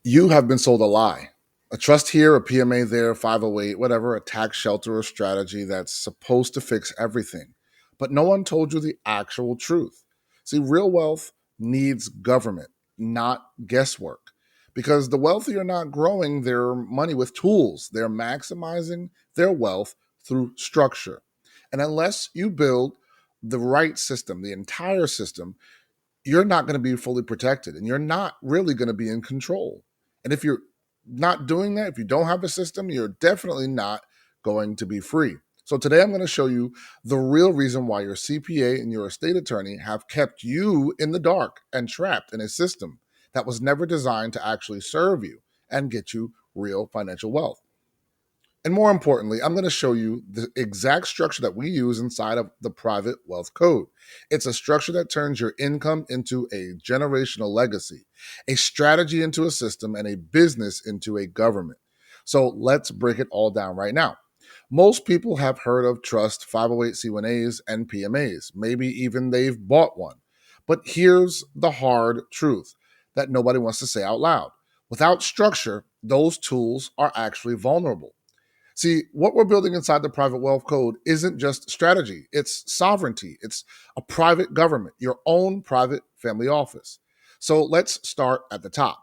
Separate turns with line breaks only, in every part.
You have been sold a lie. A trust here, a PMA there, 508, whatever, a tax shelter or strategy that's supposed to fix everything. But no one told you the actual truth. See, real wealth needs government, not guesswork. Because the wealthy are not growing their money with tools, they're maximizing their wealth through structure. And unless you build the right system, the entire system, you're not going to be fully protected and you're not really going to be in control. And if you're not doing that, if you don't have a system, you're definitely not going to be free. So today I'm going to show you the real reason why your CPA and your estate attorney have kept you in the dark and trapped in a system that was never designed to actually serve you and get you real financial wealth. And more importantly, I'm going to show you the exact structure that we use inside of the private wealth code. It's a structure that turns your income into a generational legacy, a strategy into a system, and a business into a government. So let's break it all down right now. Most people have heard of trust, 508c1as, and PMAs. Maybe even they've bought one. But here's the hard truth that nobody wants to say out loud. Without structure, those tools are actually vulnerable. See, what we're building inside the private wealth code isn't just strategy, it's sovereignty. It's a private government, your own private family office. So let's start at the top.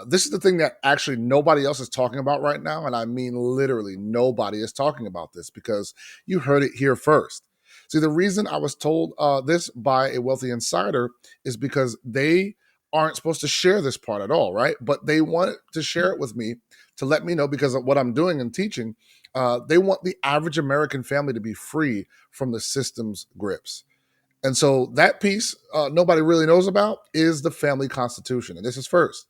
This is the thing that actually nobody else is talking about right now. And I mean, literally, nobody is talking about this because you heard it here first. See, the reason I was told this by a wealthy insider is because they aren't supposed to share this part at all, right? But they wanted to share it with me to let me know because of what I'm doing and teaching. They want the average American family to be free from the system's grips. And so that piece nobody really knows about is the family constitution. And this is first.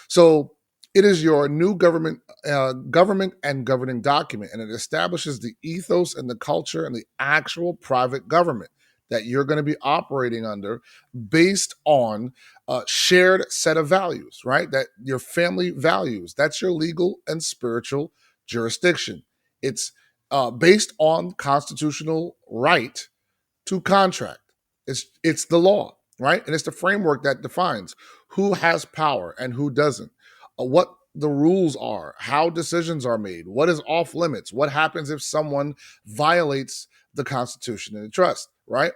So it is your new government and governing document, and it establishes the ethos and the culture and the actual private government that you're going to be operating under based on a shared set of values, right? That your family values. That's your legal and spiritual jurisdiction. It's based on constitutional right to contract. It's the law, right? And it's the framework that defines who has power and who doesn't, what the rules are, how decisions are made, what is off limits, what happens if someone violates the Constitution and the trust, right?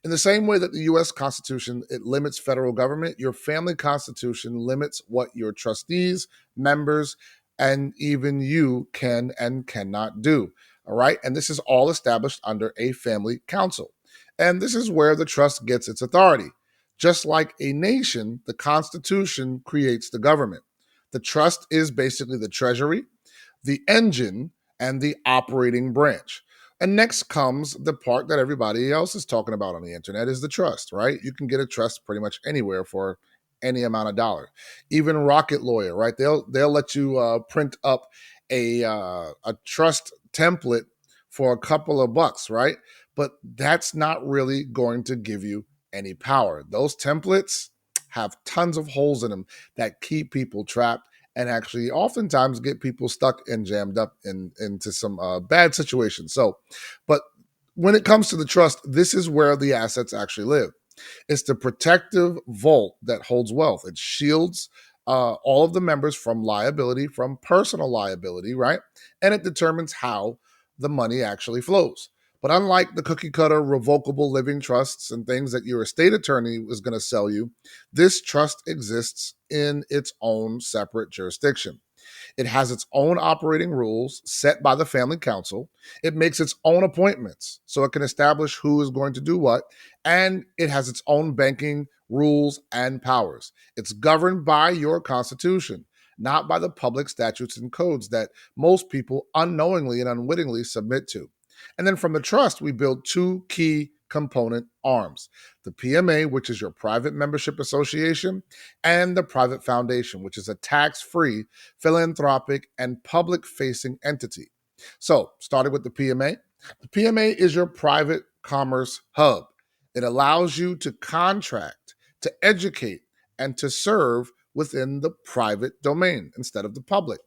In the same way that the US Constitution, it limits federal government, your family constitution limits what your trustees, members, and even you can and cannot do. All right. And this is all established under a family council. And this is where the trust gets its authority. Just like a nation, the Constitution creates the government. The trust is basically the treasury, the engine, and the operating branch. And next comes the part that everybody else is talking about on the internet is the trust, right? You can get a trust pretty much anywhere for any amount of dollar. Even Rocket Lawyer, right? They'll let you print up a trust template for a couple of bucks, right? But that's not really going to give you any power. Those templates have tons of holes in them that keep people trapped and actually oftentimes get people stuck and jammed up into some bad situations. So, but when it comes to the trust, this is where the assets actually live. It's the protective vault that holds wealth. It shields all of the members from liability, from personal liability, right? And it determines how the money actually flows. But unlike the cookie cutter revocable living trusts and things that your estate attorney is going to sell you, this trust exists in its own separate jurisdiction. It has its own operating rules set by the family council. It makes its own appointments so it can establish who is going to do what. And it has its own banking rules and powers. It's governed by your constitution, not by the public statutes and codes that most people unknowingly and unwittingly submit to. And then from the trust, we build two key component arms: the PMA, which is your private membership association, and the private foundation, which is a tax free, philanthropic, and public facing entity. So, starting with the PMA is your private commerce hub. It allows you to contract, to educate, and to serve within the private domain instead of the public.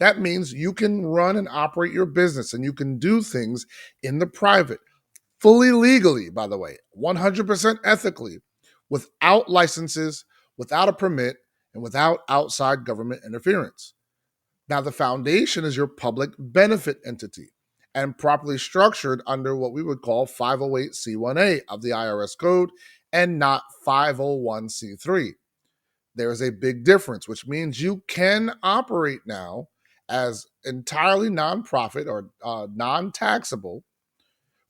That means you can run and operate your business and you can do things in the private, fully legally, by the way, 100% ethically, without licenses, without a permit, and without outside government interference. Now, the foundation is your public benefit entity and properly structured under what we would call 508c1a of the IRS code and not 501c3. There is a big difference, which means you can operate now as entirely nonprofit or non taxable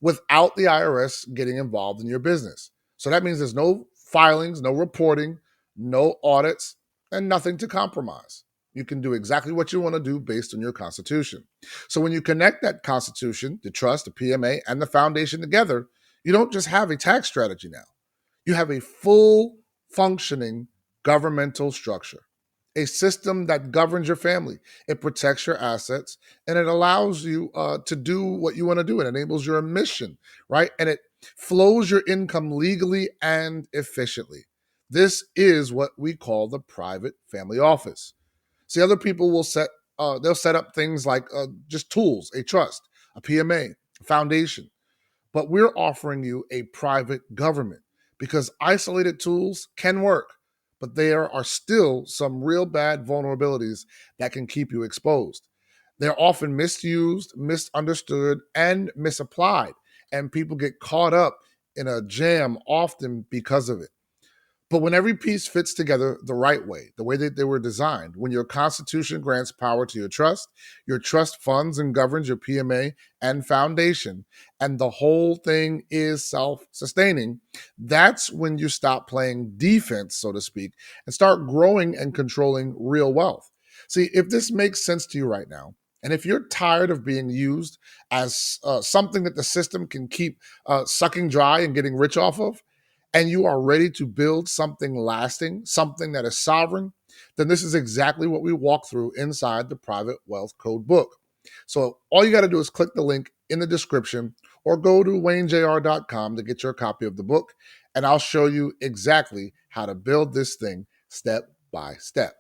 without the IRS getting involved in your business. So that means there's no filings, no reporting, no audits, and nothing to compromise. You can do exactly what you want to do based on your constitution. So when you connect that constitution, the trust, the PMA, and the foundation together, you don't just have a tax strategy now. You have a full functioning governmental structure, a system that governs your family. It protects your assets and it allows you to do what you want to do. It enables your mission, right? And it flows your income legally and efficiently. This is what we call the private family office. See, other people will they'll set up things like just tools, a trust, a PMA, a foundation, but we're offering you a private government because isolated tools can work, but there are still some real bad vulnerabilities that can keep you exposed. They're often misused, misunderstood, and misapplied, and people get caught up in a jam often because of it. But when every piece fits together the right way, the way that they were designed, when your constitution grants power to your trust funds and governs your PMA and foundation, and the whole thing is self sustaining, that's when you stop playing defense, so to speak, and start growing and controlling real wealth. See, if this makes sense to you right now, and if you're tired of being used as something that the system can keep sucking dry and getting rich off of, and you are ready to build something lasting, something that is sovereign, then this is exactly what we walk through inside the Private Wealth Code book. So all you got to do is click the link in the description or go to waynejr.com to get your copy of the book, and I'll show you exactly how to build this thing step by step.